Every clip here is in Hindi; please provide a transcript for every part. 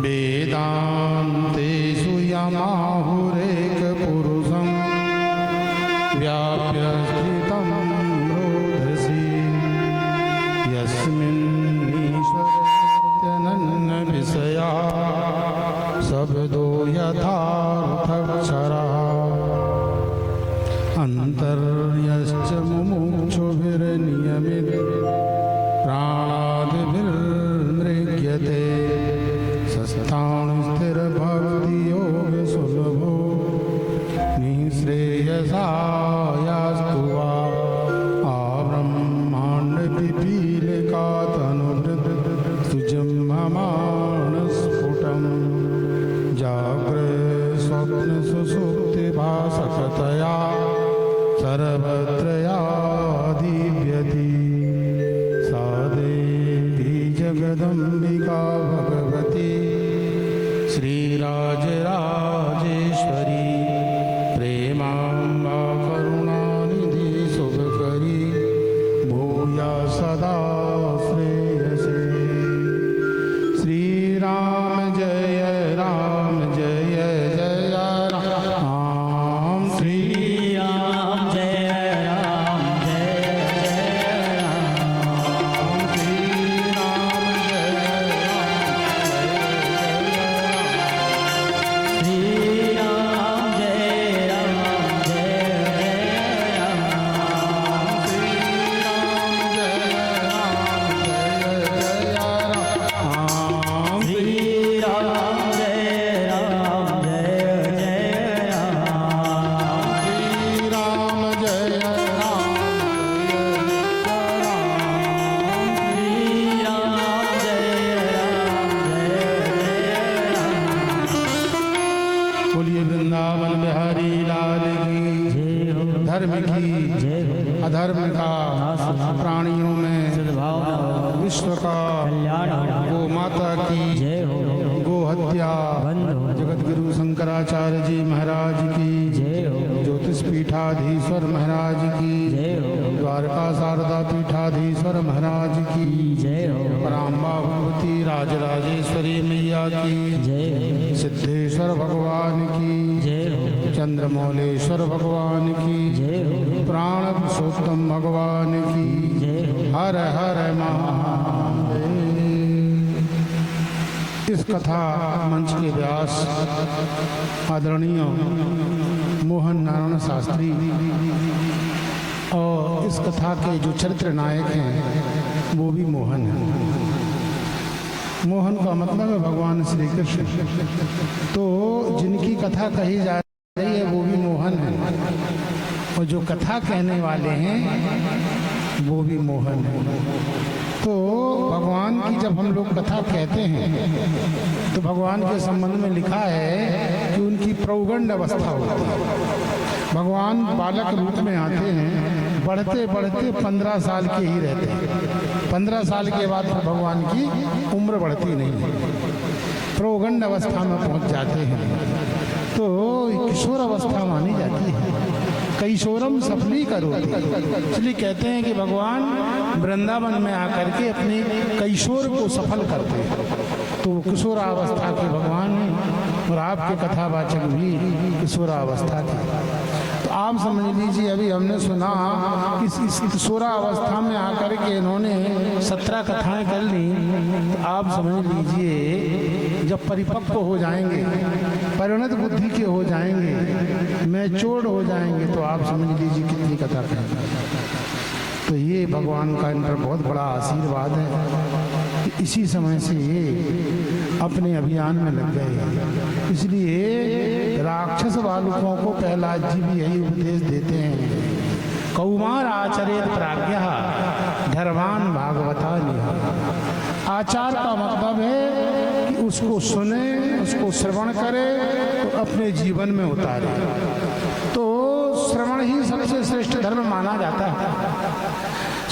वेदान्तेषु यमाहुरेक पुरुषं व्याप्य स्थितं रोधसी यस्मिन्नीश्वरस्यनन्न विषया शब्दो यथार्थक्षरा अन्तर्यश्च मुमुक्षुभिर्नियमित प्राणादिभिर्मृग्यते सस्तां स्थिरभक्तियोग सुलभो निःश्रेयसायास्तु वा आब्रह्माण्डपिपीलिकातनुसुजम्भमानस्फुटं जाग्रत्स्वप्नसुषुप्तिभासकतया सर्वत्रयादीव्यति सा देवी जगदम्बिका भगवती श्रीराजराजेश्वरी प्रेमाम्बा करुणानिधि शुभकरी भूया सदा श्रेयसे। श्रीराम जय राम जय जय राम श्री धर्म की अधर्म का प्राणियों में विश्व का गो माता की गो हत्या जगत गुरु शंकराचार्य जी महाराज की ज्योतिष पीठाधीश्वर महाराज की द्वारका शारदा पीठाधीश्वर महाराज की पराम्बा भगवती राजराजेश्वरी मैया की सिद्धेश्वर भगवान की चंद्रमौलेश्वर भगवान की प्राण पुरुषोत्तम भगवान की हर हर महादेव। इस कथा मंच के व्यास आदरणीय मोहन नारायण शास्त्री और इस कथा के जो चरित्र नायक हैं वो भी मोहन हैं। मोहन का मतलब है भगवान श्री कृष्ण। तो जिनकी कथा कही जा रही है वो भी मोहन है और जो कथा कहने वाले हैं वो भी मोहन है। तो भगवान की जब हम लोग कथा कहते हैं तो भगवान के संबंध में लिखा है कि उनकी प्रौगंड अवस्था होती है। भगवान बालक रूप में आते हैं, बढ़ते बढ़ते 15 साल के ही रहते हैं। 15 साल के बाद फिर भगवान की उम्र बढ़ती नहीं है, प्रौगंड अवस्था में पहुंच जाते हैं तो किशोर अवस्था मानी जाती है। कैशोरम सफली करोति, इसलिए कहते हैं कि भगवान वृंदावन में आकर के अपने कैशोर को सफल करते हैं। तो किशोरावस्था के भगवान और आपके कथावाचक भी किशोरावस्था के। तो आप समझ लीजिए अभी हमने सुना कि इस किशोरावस्था में आकर के इन्होंने 17 कथाएं कर ली। तो आप समझ लीजिए जब परिपक्व हो जाएंगे, परिणत बुद्धि के हो जाएंगे, मैच्योर्ड हो जाएंगे तो आप समझ लीजिए कितनी कथा करेंगे। तो ये भगवान का इन पर बहुत बड़ा आशीर्वाद है कि इसी समय से ये अपने अभियान में लग गए। इसलिए राक्षस बालकों को प्रहलाद जी भी यही उपदेश देते हैं, कौमार आचरेत प्राज्ञः धर्मान भागवता निहा। आचार का मतलब है कि उसको सुने, उसको श्रवण करे तो अपने जीवन में उतारे। तो श्रवण ही सबसे श्रेष्ठ धर्म माना जाता है।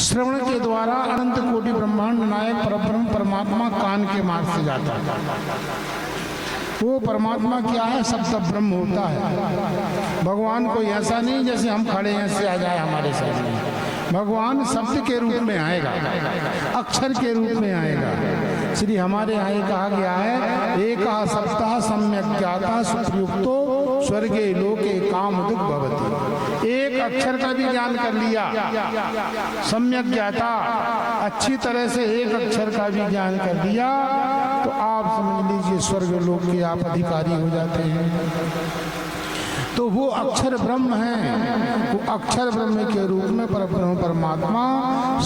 श्रवण के द्वारा अनंत कोटि ब्रह्मांड नायक परब्रह्म परमात्मा कान के मार्ग से जाता है। वो परमात्मा क्या है? शब्द ब्रह्म होता है। भगवान कोई ऐसा नहीं जैसे हम खड़े हैं ऐसे आ जाए हमारे सामने। भगवान शब्द के रूप में आएगा, अक्षर के रूप में आएगा। श्री हमारे यहाँ ये कहा गया है, एक सप्ताह सम्यक ज्ञाता सुप्रयुक्तो स्वर्गे लोके कामदुग भवति। एक अक्षर का भी ज्ञान कर लिया, सम्यक ज्ञाता, अच्छी तरह से एक अक्षर का भी ज्ञान कर दिया, तो आप समझ लीजिए स्वर्ग लोक के आप अधिकारी हो जाते हैं। तो वो अक्षर ब्रह्म है, वो अक्षर ब्रह्म के रूप में परब्रह्म परमात्मा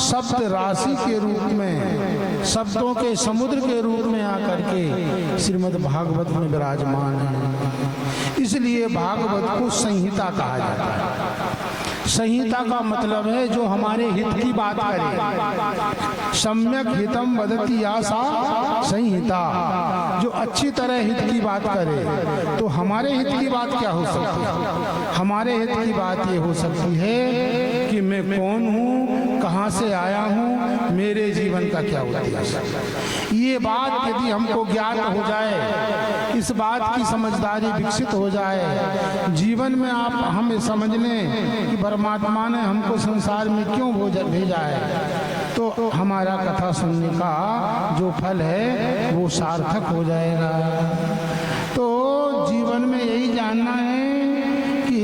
शब्द राशि के रूप में, शब्दों के समुद्र के रूप में आकर के श्रीमद् भागवत में विराजमान है। इसलिए भागवत को संहिता कहा जाता है। संहिता का मतलब है जो हमारे हित की बात करे। सम्यक हितम वदति या सा संहिता, जो अच्छी तरह हित की बात करे। तो हमारे हित की बात क्या हो सकती है? हमारे हित की बात ये हो सकती है कि मैं कौन हूँ, कहाँ से आया हूँ, मेरे जीवन का क्या उद्देश्य। ये बात यदि हमको ज्ञात हो जाए, इस बात की समझदारी विकसित हो जाए, जीवन में आप हमें समझ लें कि परमात्मा ने हमको संसार में क्यों भेजा है, तो हमारा कथा सुनने का जो फल है वो सार्थक हो जाएगा। तो जीवन में यही जानना है कि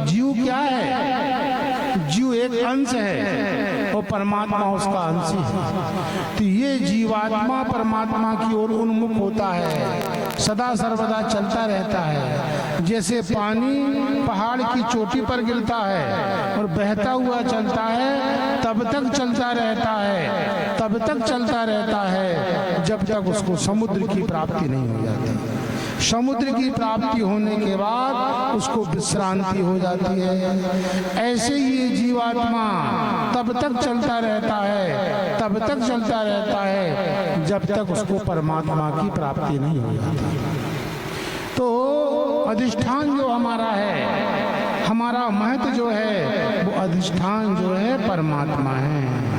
जीव क्या है। जीव एक अंश है और परमात्मा उसका अंश है। तो ये जीवात्मा परमात्मा की ओर उन्मुख होता है, सदा सर्वदा चलता रहता है। जैसे पानी पहाड़ की चोटी पर गिरता है और बहता हुआ चलता है, तब तक चलता रहता है, तब तक चलता रहता है जब तक उसको समुद्र की प्राप्ति नहीं हो जाती। समुद्र की प्राप्ति होने के बाद उसको विश्रांति हो जाती है। ऐसे ही ये जीवात्मा तब तक चलता रहता है, तब तक चलता रहता है जब तक उसको परमात्मा की प्राप्ति नहीं हो जाती। तो अधिष्ठान जो हमारा है, हमारा महत्व जो है, वो अधिष्ठान जो है परमात्मा है।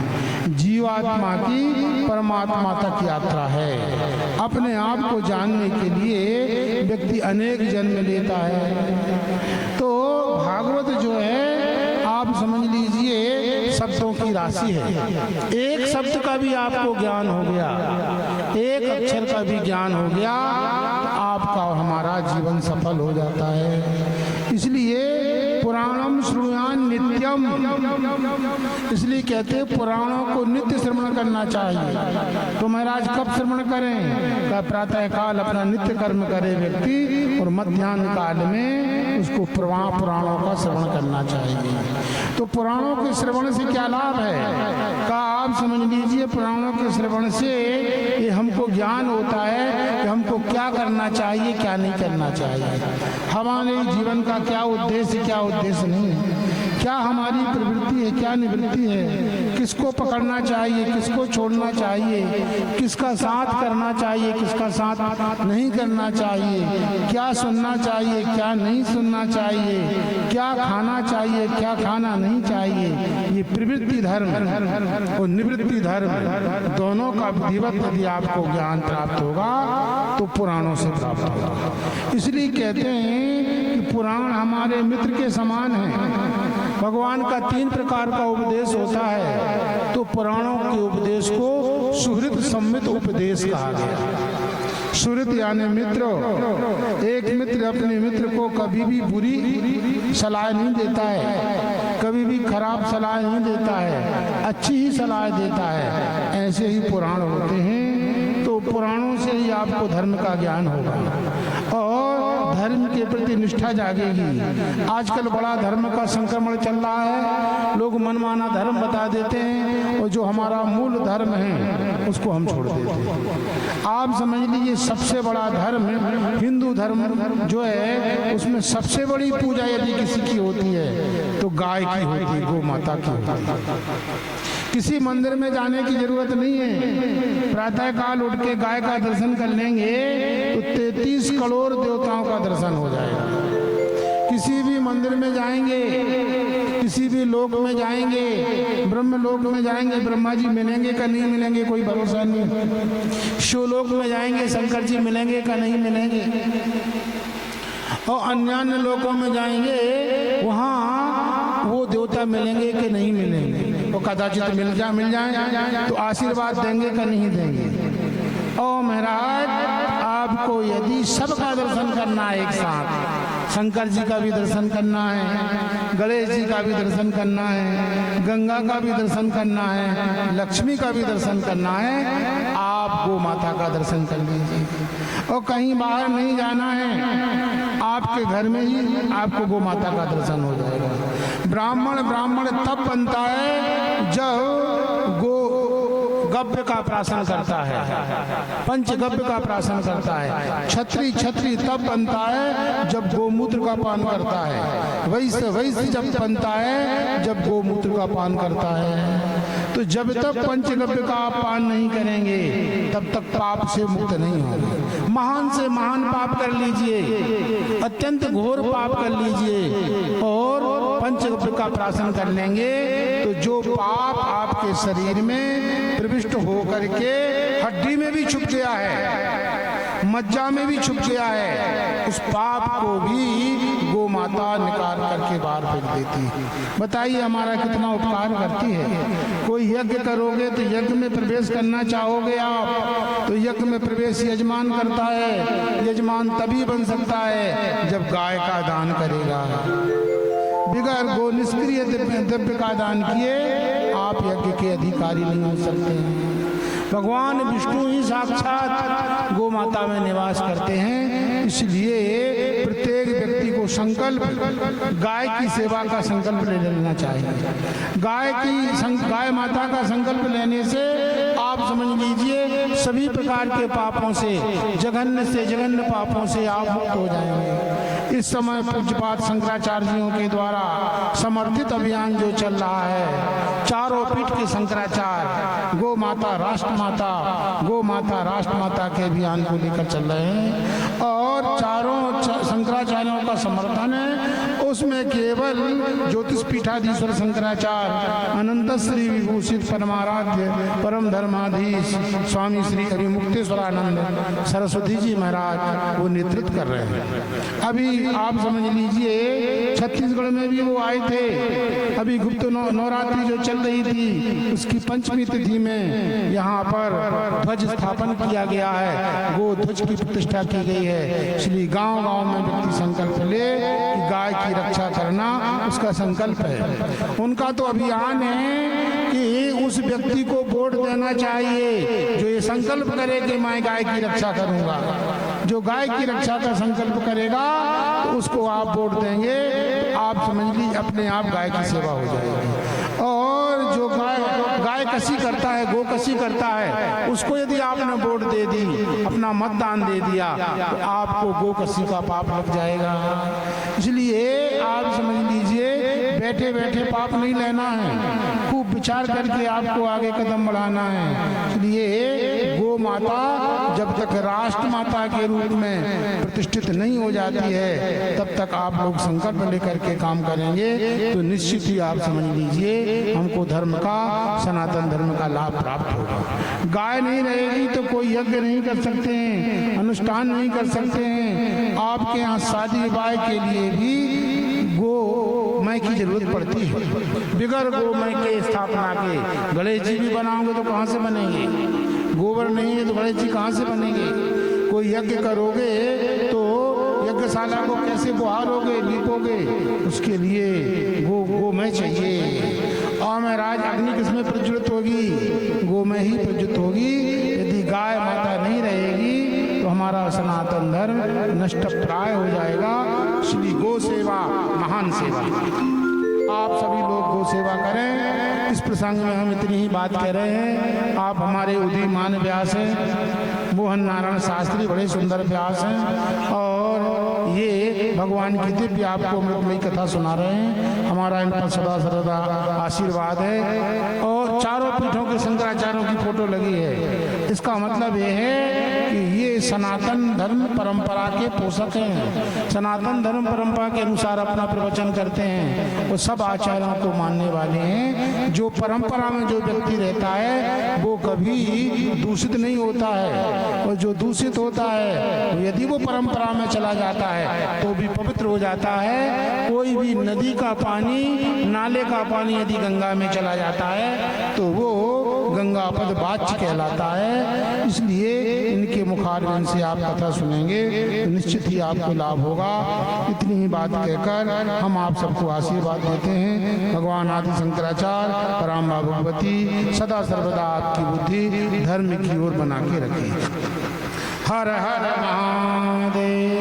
जीवात्मा की परमात्मा तक यात्रा है। अपने आप को जानने के लिए व्यक्ति अनेक जन्म लेता है। तो भागवत जो है आप समझ लीजिए शब्दों की राशि है। एक शब्द का भी आपको ज्ञान हो गया, एक अक्षर का भी ज्ञान हो गया, आपका और हमारा जीवन सफल हो जाता है। इसलिए पुराणम श्रुयान नित्यम, इसलिए कहते हैं पुराणों को नित्य श्रवण करना चाहिए। तो महाराज कब श्रवण करें? प्रातः काल अपना नित्य कर्म करे व्यक्ति, और मध्याह्न काल में उसको पुराणों का श्रवण करना चाहिए। तो पुराणों के श्रवण से क्या लाभ है? का आप समझ लीजिए, पुराणों के श्रवण से ये हमको ज्ञान होता है कि हमको क्या करना चाहिए, क्या नहीं करना चाहिए, हमारे जीवन का क्या उद्देश्य, क्या उद्देश्य नहीं है, क्या हमारी प्रवृत्ति है, क्या निवृत्ति है, किसको पकड़ना चाहिए, किसको छोड़ना चाहिए, किसका साथ करना चाहिए, किसका साथ नहीं करना चाहिए, क्या सुनना चाहिए, क्या नहीं सुनना चाहिए, क्या खाना चाहिए, क्या खाना नहीं चाहिए। ये प्रवृत्ति धर्म और निवृत्ति धर्म दोनों का विधिवत यदि आपको ज्ञान प्राप्त होगा तो पुराणों से प्राप्त होगा। इसलिए कहते हैं कि पुराण हमारे मित्र के समान हैं। भगवान का 3 प्रकार का उपदेश होता है, तो पुराणों के उपदेश को सुहृद सम्मित उपदेश कहा गया। सुहृद यानी मित्र। एक मित्र अपने मित्र को कभी भी बुरी सलाह नहीं देता है, कभी भी खराब सलाह नहीं देता है, अच्छी ही सलाह देता है। ऐसे ही पुराण होते हैं। तो पुराणों से ही आपको धर्म का ज्ञान होगा और धर्म के प्रति निष्ठा जागेगी। आजकल बड़ा धर्म का संक्रमण चल रहा है, लोग मनमाना धर्म बता देते हैं और जो हमारा मूल धर्म है उसको हम छोड़ देते हैं। आप समझ लीजिए सबसे बड़ा धर्म हिंदू धर्म जो है, उसमें सबसे बड़ी पूजा यदि किसी की होती है तो गाय की होती है, गौ माता की होती है। किसी मंदिर में जाने की जरूरत नहीं है, प्रातः काल उठ के गाय का दर्शन कर लेंगे तो 33 करोड़ देवताओं का दर्शन हो जाएगा। किसी भी मंदिर में जाएंगे, किसी भी लोक में जाएंगे, ब्रह्म लोक में जाएंगे, ब्रह्मा जी मिलेंगे का नहीं मिलेंगे कोई भरोसा नहीं। शिवलोक में जाएंगे, शंकर जी मिलेंगे का नहीं मिलेंगे। और अन्य लोकों में जाएंगे, वहाँ वो देवता मिलेंगे कि नहीं मिलेंगे, वो कदाचित मिल जाए तो आशीर्वाद देंगे का नहीं देंगे। ओ महाराज, आपको यदि सबका दर्शन करना है एक साथ, शंकर जी का भी दर्शन करना है, गणेश जी का भी दर्शन करना है, गंगा का भी दर्शन करना है, लक्ष्मी का भी दर्शन करना है, आप गो माता का दर्शन कर लीजिए। और कहीं बाहर नहीं जाना है, आपके घर में ही आपको गो माता का दर्शन हो जाएगा। ब्राह्मण तब बनता है जब गव्य का प्राशन करता है, पंचगव्य का प्राशन करता है। छत्री तब बनता है जब गोमूत्र का पान करता है। वैश्य जब बनता है जब गोमूत्र का पान करता है। तो जब तक पंचगव्य का आप पान नहीं करेंगे तब तक पाप से मुक्त नहीं होंगे। महान से महान पाप कर लीजिए, अत्यंत घोर पाप कर लीजिए और पंचगव्य का प्राशन कर लेंगे तो जो पाप आपके शरीर में प्रविष्ट होकर के हड्डी में भी छुप गया है, मज्जा में भी छुप गया है, उस पाप को भी गो माता निकाल करके बाहर फेंक देती है। बताइए हमारा कितना उपकार करती है। कोई यज्ञ करोगे तो यज्ञ में प्रवेश करना चाहोगे आप तो यज्ञ में प्रवेश यजमान करता है। यजमान तभी बन सकता है जब गाय का दान करेगा। बिगर गो निष्क्रिय द्रव्य का दान किए आप यज्ञ के अधिकारी नहीं हो सकते हैं। भगवान विष्णु ही साक्षात गो माता में निवास करते हैं, इसलिए प्रत्येक व्यक्ति को संकल्प गाय की सेवा का संकल्प ले लेना चाहिए। गाय माता का संकल्प लेने से आप समझ लीजिए सभी प्रकार के पापों से जघन्य पापों से आप मुक्त हो जाएंगे। इस समय पूज्यपाद शंकराचार्यों के द्वारा समर्थित अभियान जो चल रहा है, चारों पीठ के शंकराचार्य गो माता राष्ट्र माता के अभियान को लेकर चल रहे हैं और चारों शंकराचार्यों का समर्थन है। उसमें केवल ज्योतिष पीठाधीश्वर शंकराचार्य अनंत श्री विभूषित परमाराध्य परम धर्माधीश स्वामी श्री अभिमुक्तेश्वरानंद सरस्वती जी महाराज वो नेतृत्व कर रहे हैं। अभी आप समझ लीजिए छत्तीसगढ़ में भी वो आए थे। अभी गुप्त नवरात्रि जो चल रही थी उसकी पंचमी तिथि में यहाँ पर ध्वज स्थापन किया गया है, गो ध्वज की प्रतिष्ठा की गई है। इसलिए गांव में व्यक्ति संकल्प ले कि गाय की रक्षा करना उसका संकल्प है। उनका तो अभियान है कि उस व्यक्ति को वोट देना चाहिए जो ये संकल्प करे कि मैं गाय की रक्षा करूंगा। जो गाय की रक्षा का संकल्प करेगा तो उसको आप वोट देंगे, आप समझ लीजिए अपने आप गाय की सेवा हो जाएगी। और जो गाय कसी करता है, गो कसी करता है, उसको यदि आपने वोट दे दी, अपना मतदान दे दिया तो आपको गो कसी का पाप लग जाएगा। इसलिए आप समझ लीजिए बैठे बैठे पाप नहीं लेना है, खूब विचार करके आपको आगे कदम बढ़ाना है। इसलिए गो माता जब तक राष्ट्र माता के रूप में प्रतिष्ठित नहीं हो जाती है तब तक आप लोग संकल्प लेकर के काम करेंगे तो निश्चित ही आप समझ लीजिए हमको धर्म का, सनातन धर्म का लाभ प्राप्त होगा। गाय नहीं रहेगी तो कोई यज्ञ नहीं कर सकते हैं, अनुष्ठान नहीं कर सकते हैं। आपके यहाँ शादी विवाह के लिए भी गो मै की जरूरत पड़ती है। बिगर गो मै के स्थापना के गणेश जी भी बनाओगे तो कहाँ से बनेंगे? गोबर नहीं है तो गणेश जी कहाँ से बनेंगे? कोई यज्ञ करोगे तो यज्ञशाला को कैसे बुहारोगे, लीपोगे? उसके लिए गो मै चाहिए। और महाराज अग्नि किसमें प्रज्वलित होगी? गो में ही प्रज्वलित होगी। यदि गाय माता नहीं रहेगी तो हमारा सनातन धर्म नष्ट प्राय हो जाएगा। इसलिए गो सेवा महान सेवा, आप सभी लोग गो सेवा करें। इस प्रसंग में हम इतनी ही बात कह रहे हैं। आप हमारे उदीयमान व्यास हैं, मोहन नारायण शास्त्री बड़े सुंदर व्यास हैं और ये भगवान की दिव्य आपको अमृतमयी कथा सुना रहे हैं। हमारा इन पर सदा सर्वदा आशीर्वाद है। और चारों पीठों के शंकराचार्यों की फोटो लगी है। इसका मतलब ये है कि ये सनातन धर्म परंपरा के पोषक हैं, सनातन धर्म परंपरा के अनुसार अपना प्रवचन करते हैं और सब आचार्यों को मानने वाले हैं। जो परंपरा में जो व्यक्ति रहता है वो कभी दूषित नहीं होता है और जो दूषित होता है तो यदि वो परंपरा में चला जाता है तो भी पवित्र हो जाता है। कोई भी नदी का पानी, नाले का पानी यदि गंगा में चला जाता है तो वो गंगापद वाच्य कहलाता है। इसलिए इनके मुखारविंद से आप कथा सुनेंगे तो निश्चित ही आपको लाभ होगा। इतनी ही बात कहकर हम आप सबको आशीर्वाद देते हैं। भगवान आदि शंकराचार्य पराम्बा भगवती सदा सर्वदा आपकी बुद्धि धर्म की ओर बना के रखें। हर हर महादेव।